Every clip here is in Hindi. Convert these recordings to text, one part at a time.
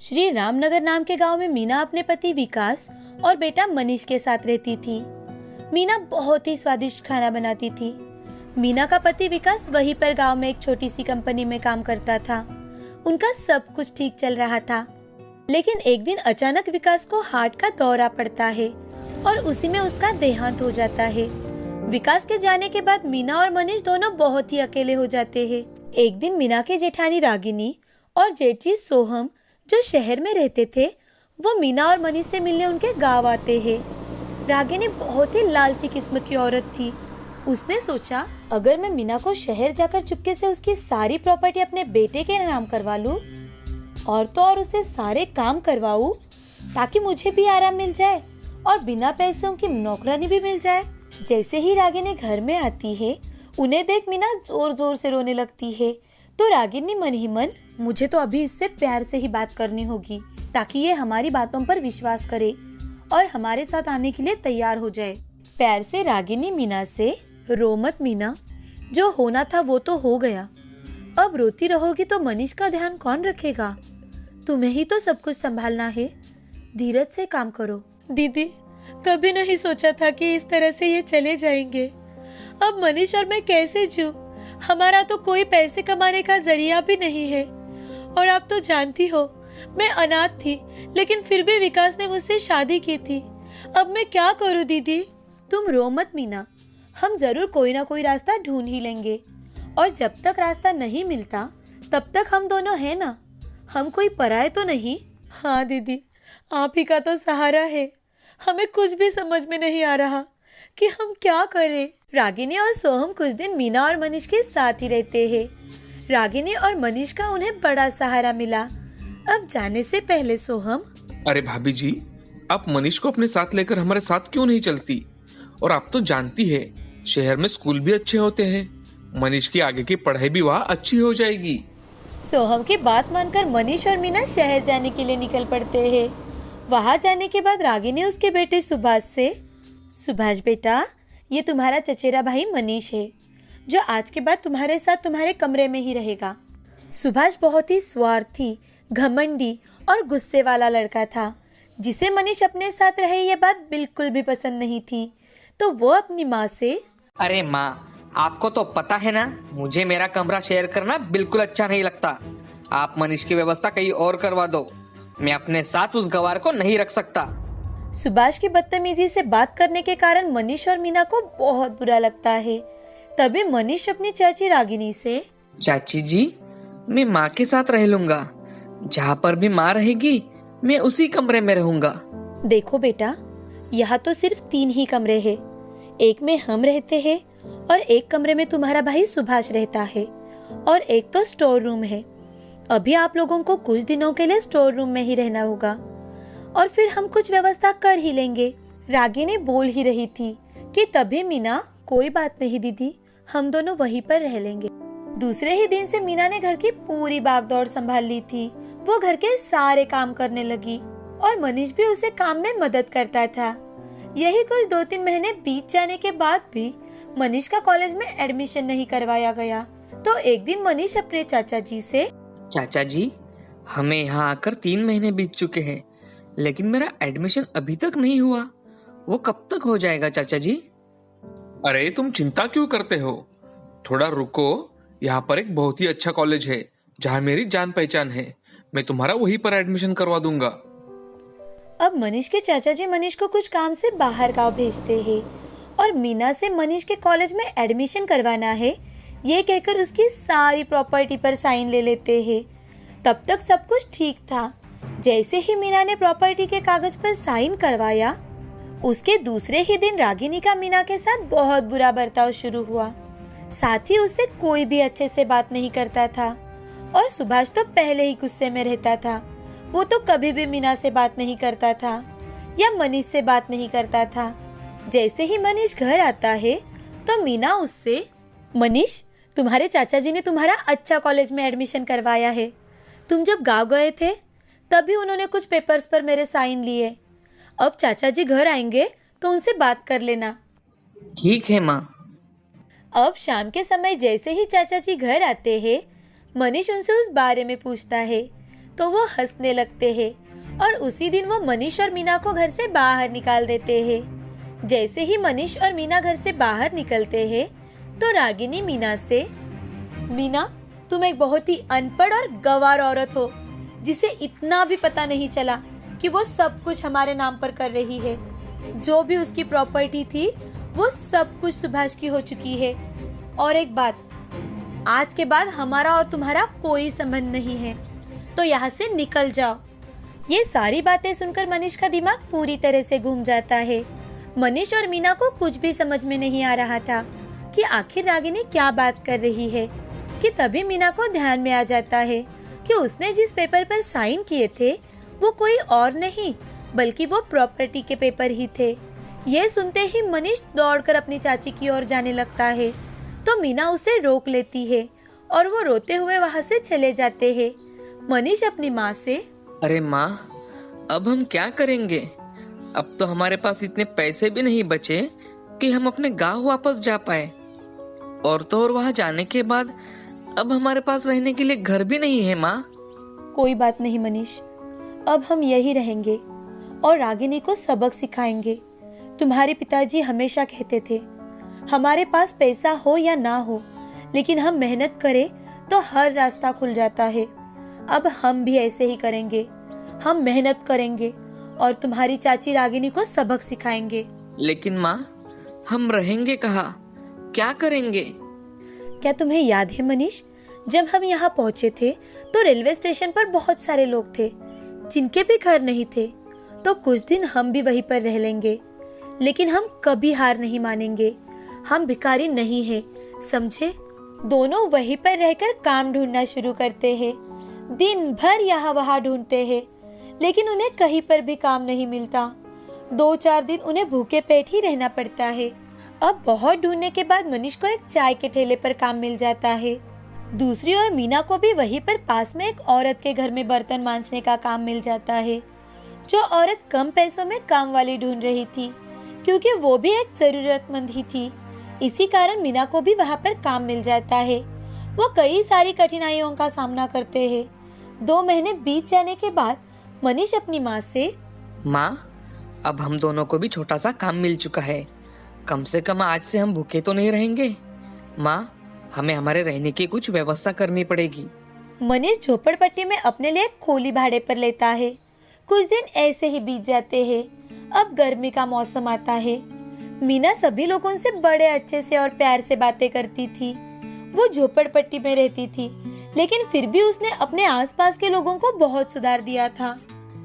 श्री रामनगर नाम के गांव में मीना अपने पति विकास और बेटा मनीष के साथ रहती थी। मीना बहुत ही स्वादिष्ट खाना बनाती थी। मीना का पति विकास वहीं पर गांव में एक छोटी सी कंपनी में काम करता था। उनका सब कुछ ठीक चल रहा था, लेकिन एक दिन अचानक विकास को हार्ट का दौरा पड़ता है और उसी में उसका देहांत हो जाता है। विकास के जाने के बाद मीना और मनीष दोनों बहुत ही अकेले हो जाते हैं। एक दिन मीना के जेठानी रागिनी और जेठी सोहम जो शहर में रहते थे, वो मीना और मनीष से मिलने उनके गांव आते हैं। रागिनी बहुत ही लालची किस्म की औरत थी। उसने सोचा, अगर मैं मीना को शहर जाकर चुपके से उसकी सारी प्रॉपर्टी अपने बेटे के नाम करवा लूं और तो और उसे सारे काम करवाऊं ताकि मुझे भी आराम मिल जाए और बिना पैसों की नौकरानी भी मिल जाए। जैसे ही रागिनी घर में आती है, उन्हें देख मीना जोर जोर से रोने लगती है। तो रागिनी मन ही मन, मुझे तो अभी इससे प्यार से ही बात करनी होगी ताकि ये हमारी बातों पर विश्वास करे और हमारे साथ आने के लिए तैयार हो जाए। प्यार से रागिनी मीना से, रो मत मीना, जो होना था वो तो हो गया। अब रोती रहोगी तो मनीष का ध्यान कौन रखेगा? तुम्हें ही तो सब कुछ संभालना है। धीरज से काम करो। दीदी, कभी नहीं सोचा था कि इस तरह से ये चले जाएंगे। अब मनीष और मैं कैसे जीऊं? हमारा तो कोई पैसे कमाने का जरिया भी नहीं है और आप तो जानती हो मैं अनाथ थी, लेकिन फिर भी विकास ने मुझसे शादी की थी। अब मैं क्या करूं दीदी? तुम रो मत मीना, हम जरूर कोई ना कोई रास्ता ढूंढ ही लेंगे और जब तक रास्ता नहीं मिलता तब तक हम दोनों हैं ना। हम कोई पराये तो नहीं। हाँ दीदी, आप ही का तो सहारा है। हमें कुछ भी समझ में नहीं आ रहा कि हम क्या करें। रागिनी और सोहम कुछ दिन मीना और मनीष के साथ ही रहते हैं। रागिनी और मनीष का उन्हें बड़ा सहारा मिला। अब जाने से पहले सोहम, अरे भाभी जी, आप मनीष को अपने साथ लेकर हमारे साथ क्यों नहीं चलती? और आप तो जानती है शहर में स्कूल भी अच्छे होते हैं, मनीष की आगे की पढ़ाई भी वहाँ अच्छी हो जाएगी। सोहम की बात मानकर मनीष और मीना शहर जाने के लिए निकल पड़ते हैं। वहाँ जाने के बाद रागिनी उसके बेटे सुभाष से, सुभाष बेटा, ये तुम्हारा चचेरा भाई मनीष है जो आज के बाद तुम्हारे साथ तुम्हारे कमरे में ही रहेगा। सुभाष बहुत ही स्वार्थी, घमंडी और गुस्से वाला लड़का था जिसे मनीष अपने साथ रहे ये बात बिल्कुल भी पसंद नहीं थी। तो वो अपनी माँ से, अरे माँ, आपको तो पता है ना, मुझे मेरा कमरा शेयर करना बिल्कुल अच्छा नहीं लगता। आप मनीष की व्यवस्था कहीं और करवा दो। मैं अपने साथ उस गवार को नहीं रख सकता। सुभाष की बदतमीजी से बात करने के कारण मनीष और मीना को बहुत बुरा लगता है। तभी मनीष अपनी चाची रागिनी से, चाची जी, मैं माँ के साथ रह लूंगा। जहाँ पर भी माँ रहेगी मैं उसी कमरे में रहूंगा। देखो बेटा, यहाँ तो सिर्फ 3 ही कमरे हैं। एक में हम रहते हैं और एक कमरे में तुम्हारा भाई सुभाष रहता है और एक तो स्टोर रूम है। अभी आप लोगों को कुछ दिनों के लिए स्टोर रूम में ही रहना होगा और फिर हम कुछ व्यवस्था कर ही लेंगे। रागिनी बोल ही रही थी कि तभी मीना, कोई बात नहीं दीदी, हम दोनों वहीं पर रह लेंगे। दूसरे ही दिन से मीना ने घर की पूरी भागदौड़ संभाल ली थी। वो घर के सारे काम करने लगी और मनीष भी उसे काम में मदद करता था। यही कुछ 2-3 महीने बीत जाने के बाद भी मनीष का कॉलेज में एडमिशन नहीं करवाया गया। तो एक दिन मनीष अपने चाचा जी से, चाचा जी, हमें यहाँ आकर 3 महीने बीत चुके हैं, लेकिन मेरा एडमिशन अभी तक नहीं हुआ। वो कब तक हो जाएगा चाचा जी? अरे तुम चिंता क्यों करते हो? थोड़ा रुको, यहाँ पर एक बहुत ही अच्छा कॉलेज है जहाँ मेरी जान पहचान है। मैं तुम्हारा वहीं पर एडमिशन करवा दूंगा। अब मनीष के चाचा जी मनीष को कुछ काम से बाहर गांव भेजते हैं और मीना से मनीष के कॉलेज में एडमिशन करवाना है ये कहकर उसकी सारी प्रॉपर्टी पर साइन ले लेते हैं। तब तक सब कुछ ठीक था। जैसे ही मीना ने प्रॉपर्टी के कागज पर साइन करवाया, उसके दूसरे ही दिन रागिनी का मीना के साथ बहुत बुरा बर्ताव शुरू हुआ। साथ ही उससे कोई भी अच्छे से बात नहीं करता था और सुभाष तो पहले ही गुस्से में रहता था। वो तो कभी भी मीना से बात नहीं करता था या मनीष से बात नहीं करता था। जैसे ही मनीष घर आता है तो मीना उससे, मनीष, तुम्हारे चाचा जी ने तुम्हारा अच्छा कॉलेज में एडमिशन करवाया है। तुम जब गाँव गए थे तभी उन्होंने कुछ पेपर्स पर मेरे साइन लिए। अब चाचा जी घर आएंगे तो उनसे बात कर लेना। ठीक है माँ। अब शाम के समय जैसे ही चाचा जी घर आते हैं, मनीष उनसे उस बारे में पूछता है। तो वो हंसने लगते हैं और उसी दिन वो मनीष और मीना को घर से बाहर निकाल देते हैं। जैसे ही मनीष और मीना घर से बाहर निकलते हैं तो रागिनी मीना से, मीना तुम एक बहुत ही अनपढ़ और गंवार औरत हो जिसे इतना भी पता नहीं चला कि वो सब कुछ हमारे नाम पर कर रही है। जो भी उसकी प्रॉपर्टी थी वो सब कुछ सुभाष की हो चुकी है। और एक बात, आज के बाद हमारा और तुम्हारा कोई संबंध नहीं है, तो यहाँ से निकल जाओ। ये सारी बातें सुनकर मनीष का दिमाग पूरी तरह से घूम जाता है। मनीष और मीना को कुछ भी समझ में नहीं आ रहा था कि आखिर रागिनी क्या बात कर रही है, कि तभी मीना को ध्यान में आ जाता है कि उसने जिस पेपर पर साइन किए थे वो कोई और नहीं बल्कि वो प्रॉपर्टी के पेपर ही थे। ये सुनते ही मनीष दौड़कर अपनी चाची की ओर जाने लगता है, तो मीना उसे रोक लेती है और वो रोते हुए वहाँ से चले जाते हैं। मनीष अपनी माँ से, अरे माँ, अब हम क्या करेंगे? अब तो हमारे पास इतने पैसे भी नहीं बचे कि हम अपने गांव वापस जा पाए, और तो और वहाँ जाने के बाद अब हमारे पास रहने के लिए घर भी नहीं है माँ। कोई बात नहीं मनीष, अब हम यही रहेंगे और रागिनी को सबक सिखाएंगे। तुम्हारे पिताजी हमेशा कहते थे, हमारे पास पैसा हो या ना हो, लेकिन हम मेहनत करें तो हर रास्ता खुल जाता है। अब हम भी ऐसे ही करेंगे, हम मेहनत करेंगे और तुम्हारी चाची रागिनी को सबक सिखाएंगे। लेकिन माँ, हम रहेंगे कहाँ, क्या करेंगे? क्या तुम्हें याद है मनीष, जब हम यहाँ पहुँचे थे तो रेलवे स्टेशन पर बहुत सारे लोग थे जिनके भी घर नहीं थे। तो कुछ दिन हम भी वहीं पर रह लेंगे, लेकिन हम कभी हार नहीं मानेंगे। हम भिखारी नहीं हैं, समझे? दोनों वहीं पर रहकर काम ढूंढना शुरू करते हैं। दिन भर यहाँ वहाँ ढूंढते हैं, लेकिन उन्हें कहीं पर भी काम नहीं मिलता। 2-4 दिन उन्हें भूखे पेट ही रहना पड़ता है। अब बहुत ढूंढने के बाद मनीष को एक चाय के ठेले पर काम मिल जाता है। दूसरी ओर मीना को भी वहीं पर पास में एक औरत के घर में बर्तन मांजने का काम मिल जाता है। जो औरत कम पैसों में काम वाली ढूंढ रही थी, क्योंकि वो भी एक जरूरतमंद ही थी। इसी कारण मीना को भी वहाँ पर काम मिल जाता है। वो कई सारी कठिनाइयों का सामना करते हैं। 2 महीने बीत जाने के बाद मनीष अपनी माँ से, माँ, अब हम दोनों को भी छोटा सा काम मिल चुका है। कम से कम आज से हम भूखे तो नहीं रहेंगे। माँ, हमें हमारे रहने की कुछ व्यवस्था करनी पड़ेगी। मनीष झोपड़पट्टी में अपने लिए एक खोली भाड़े पर लेता है। कुछ दिन ऐसे ही बीत जाते हैं। अब गर्मी का मौसम आता है। मीना सभी लोगों से बड़े अच्छे से और प्यार से बातें करती थी। वो झोपड़पट्टी में रहती थी, लेकिन फिर भी उसने अपने आसपास के लोगों को बहुत सुधार दिया था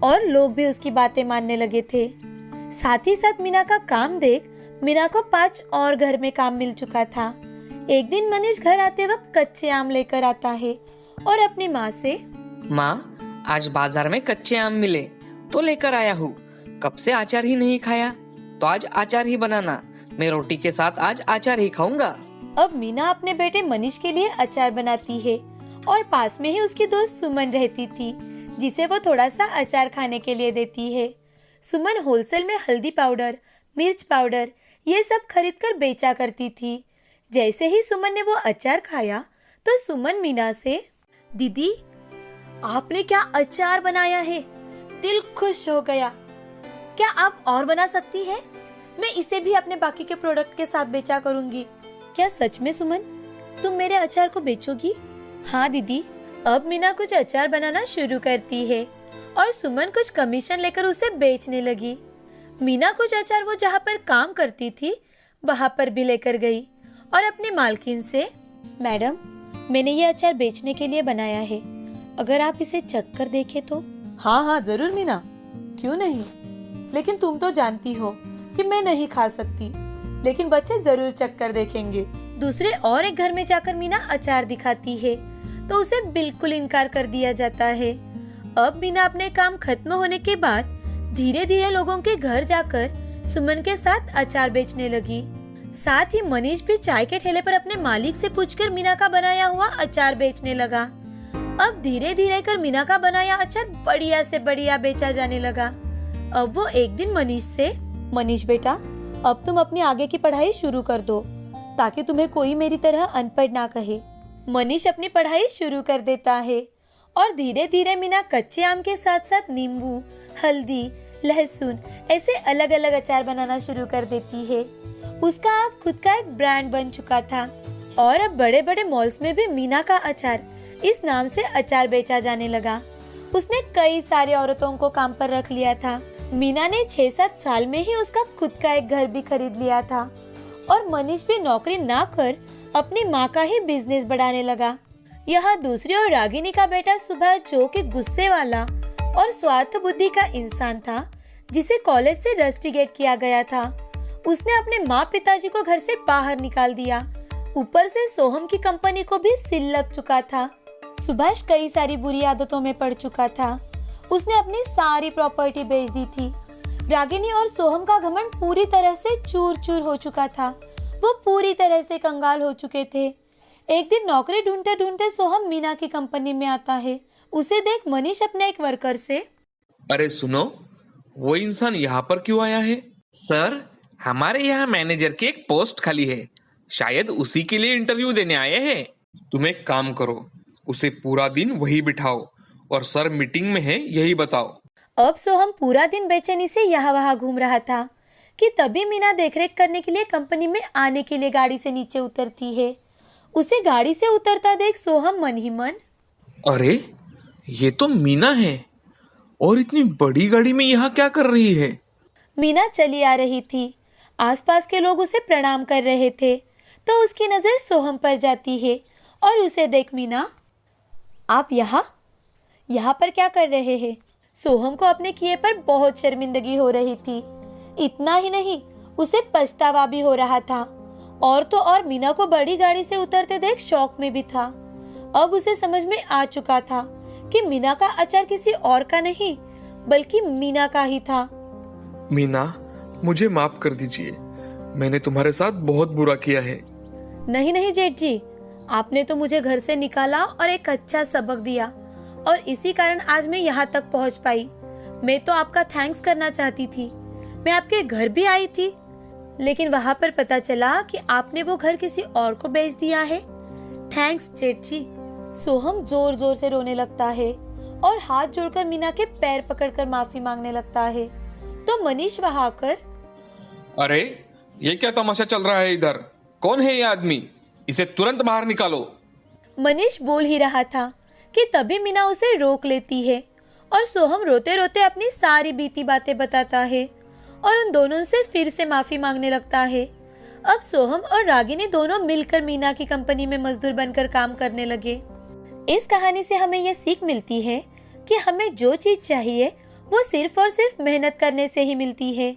और लोग भी उसकी बातें मानने लगे थे। साथ ही साथ मीना का काम देख मीना को 5 और घर में काम मिल चुका था। एक दिन मनीष घर आते वक्त कच्चे आम लेकर आता है और अपनी माँ से, माँ, आज बाजार में कच्चे आम मिले तो लेकर आया हूँ। कब से अचार ही नहीं खाया, तो आज अचार ही बनाना। मैं रोटी के साथ आज अचार ही खाऊंगा। अब मीना अपने बेटे मनीष के लिए अचार बनाती है और पास में ही उसकी दोस्त सुमन रहती थी, जिसे वो थोड़ा सा अचार खाने के लिए देती है। सुमन होलसेल में हल्दी पाउडर, मिर्च पाउडर ये सब खरीद कर बेचा करती थी। जैसे ही सुमन ने वो अचार खाया तो सुमन मीना से, दीदी आपने क्या अचार बनाया है, दिल खुश हो गया। क्या आप और बना सकती है? मैं इसे भी अपने बाकी के प्रोडक्ट के साथ बेचा करूंगी। क्या सच में सुमन, तुम मेरे अचार को बेचोगी? हाँ दीदी। अब मीना कुछ अचार बनाना शुरू करती है और सुमन कुछ कमीशन लेकर उसे बेचने लगी। मीना कुछ अचार वो जहाँ पर काम करती थी वहाँ पर भी लेकर गई और अपनी मालकिन से, मैडम मैंने ये अचार बेचने के लिए बनाया है, अगर आप इसे चख कर देखें तो। हाँ हाँ जरूर मीना, क्यों नहीं, लेकिन तुम तो जानती हो कि मैं नहीं खा सकती, लेकिन बच्चे जरूर चख कर देखेंगे। दूसरे और एक घर में जाकर मीना अचार दिखाती है तो उसे बिल्कुल इनकार कर दिया जाता है। अब मीना अपने काम खत्म होने के बाद धीरे धीरे लोगों के घर जाकर सुमन के साथ अचार बेचने लगी। साथ ही मनीष भी चाय के ठेले पर अपने मालिक से पूछकर मीना का बनाया हुआ अचार बेचने लगा। अब धीरे धीरे कर मीना का बनाया अचार बढ़िया से बढ़िया बेचा जाने लगा। अब वो एक दिन मनीष से, मनीष बेटा अब तुम अपनी आगे की पढ़ाई शुरू कर दो ताकि तुम्हें कोई मेरी तरह अनपढ़ ना कहे। मनीष अपनी पढ़ाई शुरू कर देता है और धीरे धीरे मीना कच्चे आम के साथ साथ नींबू, हल्दी, लहसुन ऐसे अलग अलग अचार बनाना शुरू कर देती है। उसका अब खुद का एक ब्रांड बन चुका था और अब बड़े बड़े मॉल्स में भी मीना का अचार इस नाम से अचार बेचा जाने लगा। उसने कई सारी औरतों को काम पर रख लिया था। मीना ने 6-7 साल में ही उसका खुद का एक घर भी खरीद लिया था और मनीष भी नौकरी ना कर अपनी माँ का ही बिजनेस बढ़ाने लगा। यहाँ दूसरी ओर रागिनी का बेटा सुभाष, जो कि गुस्से वाला और स्वार्थ बुद्धि का इंसान था, जिसे कॉलेज से रस्टिकेट किया गया था, उसने अपने माँ पिताजी को घर से बाहर निकाल दिया। ऊपर से सोहम की कंपनी को भी सिल लग चुका था। सुभाष कई सारी बुरी आदतों में पड़ चुका था। उसने अपनी सारी प्रॉपर्टी बेच दी थी। रागिनी और सोहम का घमंड पूरी तरह से चूर चूर हो चुका था। वो पूरी तरह से कंगाल हो चुके थे। एक दिन नौकरी ढूंढते ढूंढते सोहम मीना की कंपनी में आता है। उसे देख मनीष अपने एक वर्कर से, अरे सुनो, वो इंसान यहाँ पर क्यों आया है? सर, हमारे यहाँ मैनेजर की एक पोस्ट खाली है, शायद उसी के लिए इंटरव्यू देने आए हैं। तुम एक काम करो, उसे पूरा दिन वही बिठाओ और सर मीटिंग में है यही बताओ। अब सोहम पूरा दिन बेचैनी से यहाँ वहाँ घूम रहा था कि तभी मीना देखरेख करने के लिए कंपनी में आने के लिए गाड़ी से नीचे उतरती है। उसे गाड़ी से उतरता देख सोहम मन ही मन, अरे ये तो मीना है, और इतनी बड़ी गाड़ी में यहाँ क्या कर रही है? मीना चली आ रही थी। आसपास के लोग उसे प्रणाम कर रहे थे तो उसकी नजर सोहम पर जाती है और उसे देख मीना, आप यहाँ पर क्या कर रहे हैं? सोहम को अपने किए पर बहुत शर्मिंदगी हो रही थी। इतना ही नहीं, उसे पछतावा भी हो रहा था। और तो और मीना को बड़ी गाड़ी से उतरते देख शौक में भी था। अब उसे समझ में आ चुका था कि मीना का अचार किसी और का नहीं बल्कि मीना का ही था। मीना, मुझे माफ कर दीजिए, मैंने तुम्हारे साथ बहुत बुरा किया है। नहीं नहीं जेठ जी, आपने तो मुझे घर से निकाला और एक अच्छा सबक दिया और इसी कारण आज मैं यहाँ तक पहुँच पाई। मैं तो आपका थैंक्स करना चाहती थी। मैं आपके घर भी आई थी, लेकिन वहाँ पर पता चला कि आपने वो घर किसी और को बेच दिया है। थैंक्स जेठ जी। सोहम जोर जोर से रोने लगता है और हाथ जोड़कर मीना के पैर पकड़कर माफी मांगने लगता है। तो मनीष वहाँ आकर, अरे ये क्या तमाशा चल रहा है इधर? कौन है ये आदमी? इसे तुरंत बाहर निकालो। मनीष बोल ही रहा था कि तभी मीना उसे रोक लेती है और सोहम रोते रोते अपनी सारी बीती बातें बताता है और उन दोनों से फिर से माफी मांगने लगता है। अब सोहम और रागिनी दोनों मिलकर मीना की कंपनी में मजदूर बनकर काम करने लगे। इस कहानी से हमें यह सीख मिलती है कि हमें जो चीज चाहिए वो सिर्फ और सिर्फ मेहनत करने से ही मिलती है।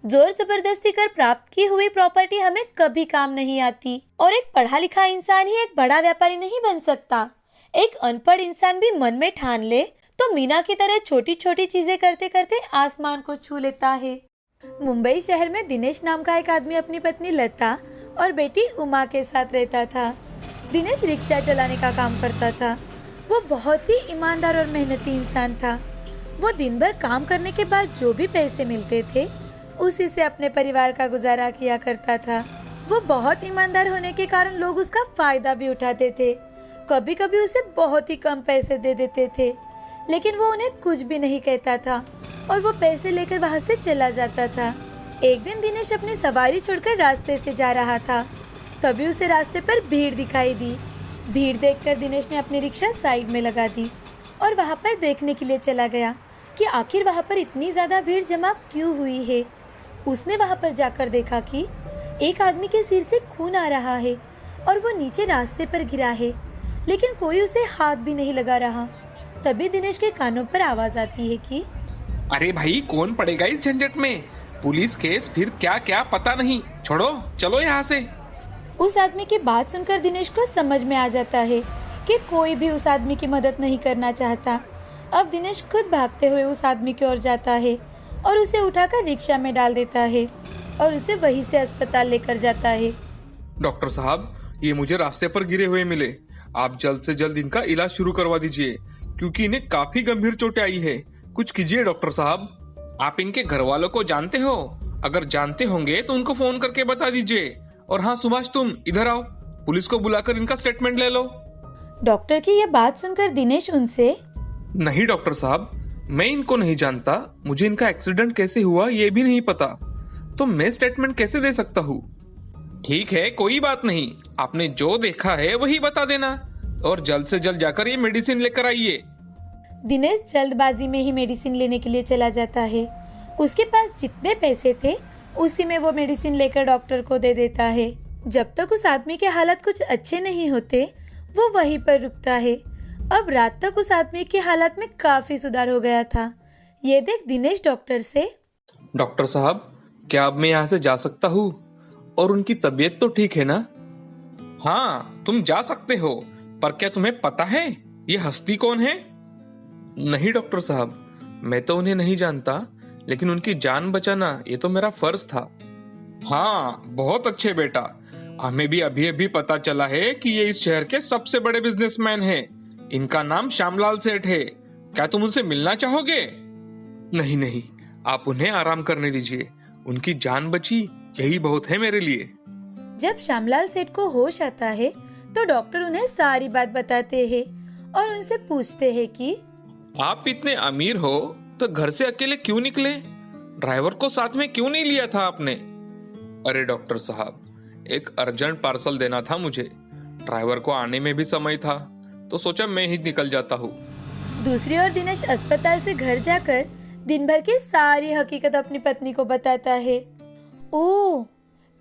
जोर जबरदस्ती कर प्राप्त की हुई प्रॉपर्टी हमें कभी काम नहीं आती। और एक पढ़ा लिखा इंसान ही एक बड़ा व्यापारी नहीं बन सकता। एक अनपढ़ इंसान भी मन में ठान ले तो मीना की तरह छोटी छोटी चीजें करते करते आसमान को छू लेता है। मुंबई शहर में दिनेश नाम का एक आदमी अपनी पत्नी लता और बेटी उमा के साथ रहता था। दिनेश रिक्शा चलाने का काम करता था। वो बहुत ही ईमानदार और मेहनती इंसान था। वो दिन भर काम करने के बाद जो भी पैसे मिलते थे उसी से अपने परिवार का गुजारा किया करता था। वो बहुत ईमानदार होने के कारण लोग उसका फायदा भी उठाते थे। कभी कभी उसे बहुत ही कम पैसे दे देते थे, लेकिन वो उन्हें कुछ भी नहीं कहता था और वो पैसे लेकर वहाँ से चला जाता था। एक दिन दिनेश अपनी सवारी छोड़कर रास्ते से जा रहा था, तभी उसे रास्ते पर भीड़ दिखाई दी। भीड़ देखकर दिनेश ने अपनी रिक्शा साइड में लगा दी और वहाँ पर देखने के लिए चला गया कि आखिर वहाँ पर इतनी ज्यादा भीड़ जमा क्यों हुई है। उसने वहाँ पर जाकर देखा कि एक आदमी के सिर से खून आ रहा है और वो नीचे रास्ते पर गिरा है, लेकिन कोई उसे हाथ भी नहीं लगा रहा। तभी दिनेश के कानों पर आवाज आती है कि अरे भाई, कौन पड़ेगा इस झंझट में? पुलिस केस फिर क्या क्या पता नहीं, छोड़ो, चलो यहाँ से। उस आदमी की बात सुनकर दिनेश को समझ में आ जाता है कि कोई भी उस आदमी की मदद नहीं करना चाहता। अब दिनेश खुद भागते हुए उस आदमी की ओर जाता है और उसे उठाकर रिक्शा में डाल देता है और उसे वहीं से अस्पताल लेकर जाता है। डॉक्टर साहब, ये मुझे रास्ते पर गिरे हुए मिले। आप जल्द से जल्द इनका इलाज शुरू करवा दीजिए, क्योंकि इन्हें काफी गंभीर चोटें आई है। कुछ कीजिए डॉक्टर साहब। आप इनके घर वालों को जानते हो? अगर जानते होंगे तो उनको फोन करके बता दीजिए। और हाँ सुभाष, तुम इधर आओ, पुलिस को बुलाकर इनका स्टेटमेंट ले लो। डॉक्टर की यह बात सुनकर दिनेश उनसे, नहीं डॉक्टर साहब, मैं इनको नहीं जानता, मुझे इनका एक्सीडेंट कैसे हुआ ये भी नहीं पता, तो मैं स्टेटमेंट कैसे दे सकता हूँ? ठीक है, कोई बात नहीं, आपने जो देखा है वही बता देना और जल्द से जल्द जाकर ये मेडिसिन लेकर आइए। दिनेश जल्दबाजी में ही मेडिसिन लेने के लिए चला जाता है। उसके पास जितने पैसे थे उसी में वो मेडिसिन लेकर डॉक्टर को दे देता है। जब तक उस आदमी के हालत कुछ अच्छे नहीं होते वो वहीं पर रुकता है। अब रात तक उस आदमी की हालत में काफी सुधार हो गया था। ये देख दिनेश डॉक्टर से, डॉक्टर साहब, क्या अब मैं यहाँ से जा सकता हूँ? और उनकी तबीयत तो ठीक है ना? हाँ, तुम जा सकते हो, पर क्या तुम्हें पता है ये हस्ती कौन है? नहीं डॉक्टर साहब, मैं तो उन्हें नहीं जानता, लेकिन उनकी जान बचाना ये तो मेरा फर्ज था। हाँ, बहुत अच्छे बेटा, हमें भी अभी अभी पता चला है कि ये इस शहर के सबसे बड़े बिजनेसमैन हैं। इनका नाम श्यामलाल सेठ है। क्या तुम उनसे मिलना चाहोगे? नहीं नहीं, आप उन्हें आराम करने दीजिए, उनकी जान बची यही बहुत है मेरे लिए। जब श्यामलाल सेठ को होश आता है तो डॉक्टर उन्हें सारी बात बताते हैं और उनसे पूछते हैं कि आप इतने अमीर हो तो घर से अकेले क्यों निकले? ड्राइवर को साथ में क्यों नहीं लिया था आपने? अरे डॉक्टर साहब, एक अर्जेंट पार्सल देना था मुझे, ड्राइवर को आने में भी समय था, तो सोचा मैं ही निकल जाता हूँ। दूसरी ओर दिनेश अस्पताल से घर जाकर दिन भर की सारी हकीकत अपनी पत्नी को बताता है। ओह,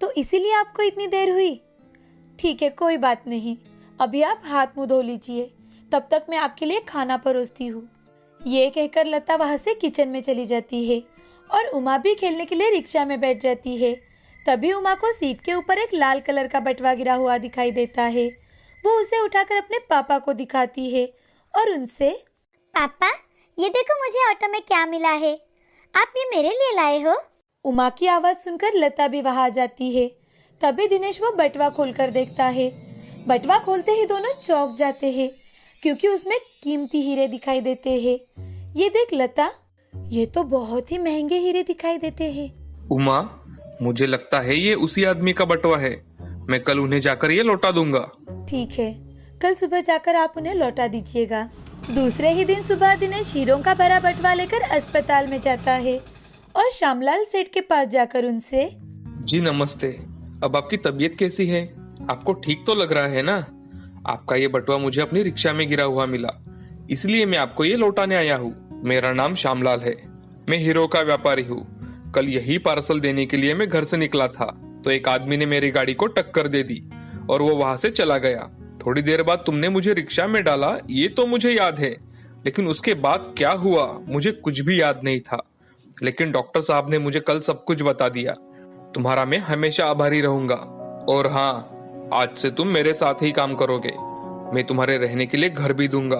तो इसीलिए आपको इतनी देर हुई? ठीक है, कोई बात नहीं, अभी आप हाथ मुंह धो लीजिए, तब तक मैं आपके लिए खाना परोसती हूँ। ये कहकर लता वहाँ से किचन में चली जाती है और उमा भी खेलने के लिए रिक्शा में बैठ जाती है। तभी उमा को सीट के ऊपर एक लाल कलर का बटवा गिरा हुआ दिखाई देता है। वो उसे उठाकर अपने पापा को दिखाती है और उनसे, पापा, ये देखो मुझे ऑटो में क्या मिला है, आप ये मेरे लिए लाए हो? उमा की आवाज सुनकर लता भी वहां आ जाती है। तभी दिनेश वो बटवा खोलकर देखता है। बटवा खोलते ही दोनों चौंक जाते हैं क्योंकि उसमें कीमती हीरे दिखाई देते हैं। ये देख लता, ये तो बहुत ही महंगे हीरे दिखाई देते हैं। उमा, मुझे लगता है ये उसी आदमी का बटवा है, मैं कल उन्हें जाकर ये लौटा दूंगा। ठीक है, कल सुबह जाकर आप उन्हें लौटा दीजिएगा। दूसरे ही दिन सुबह दिनेश हीरों का भरा बटवा लेकर अस्पताल में जाता है और श्यामलाल सेठ के पास जाकर उनसे, जी नमस्ते, अब आपकी तबीयत कैसी है? आपको ठीक तो लग रहा है ना? आपका ये बटवा मुझे अपनी रिक्शा में गिरा हुआ मिला, इसलिए मैं आपको ये लौटाने आया हूँ। मेरा नाम श्यामलाल है, मैं हीरो का व्यापारी हूँ। कल यही पार्सल देने के लिए मैं घर से निकला था तो एक आदमी ने मेरी गाड़ी को टक्कर दे दी और वो वहां से चला गया। थोड़ी देर बाद तुमने मुझे रिक्शा में डाला, ये तो मुझे याद है, लेकिन उसके बाद क्या हुआ मुझे कुछ भी याद नहीं था। लेकिन डॉक्टर साहब ने मुझे कल सब कुछ बता दिया। तुम्हारा मैं हमेशा आभारी रहूंगा। और हाँ, आज से तुम मेरे साथ ही काम करोगे, मैं तुम्हारे रहने के लिए घर भी दूंगा।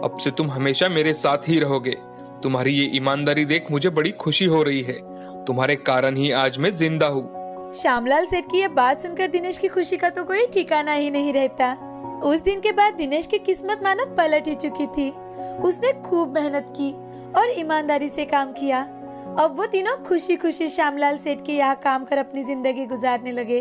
अब से तुम हमेशा मेरे साथ ही रहोगे। तुम्हारी ये ईमानदारी देख मुझे बड़ी खुशी हो रही है, तुम्हारे कारण ही आज मैं जिंदा हूँ। श्यामलाल सेठ की यह बात सुनकर दिनेश की खुशी का तो कोई ठिकाना ही नहीं रहता। उस दिन के बाद दिनेश की किस्मत मानो पलट ही चुकी थी। उसने खूब मेहनत की और ईमानदारी से काम किया। अब वो तीनों खुशी खुशी श्यामलाल सेठ के यहाँ काम कर अपनी जिंदगी गुजारने लगे।